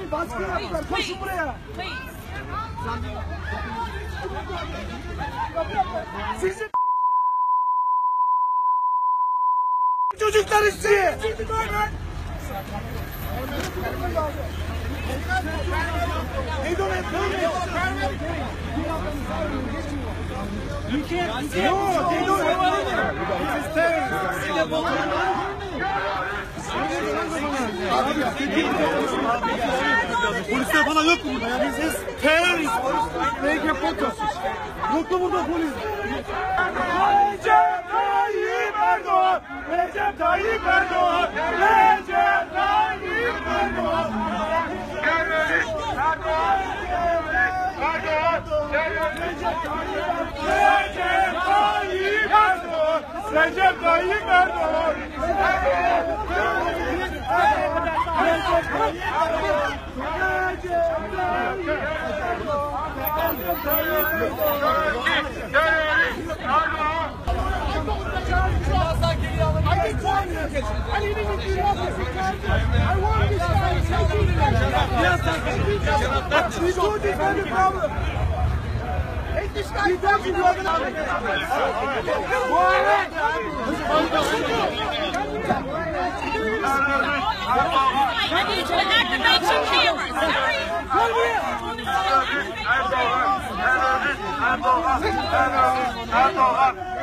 Abi baskı yaptılar. Koşun buraya. Sizin çocuklar işçi. Polisler falan yok mu burada ya? Biz terörist. Recep Polis'siz. Yok mu burada polis? Recep Tayyip Erdoğan! Recep Tayyip Erdoğan! Recep Tayyip Erdoğan! Terörist! Erdoğan! Erdoğan! Recep Tayyip Erdoğan! Recep Tayyip Erdoğan! I need you to activate your cameras. Erdoğan!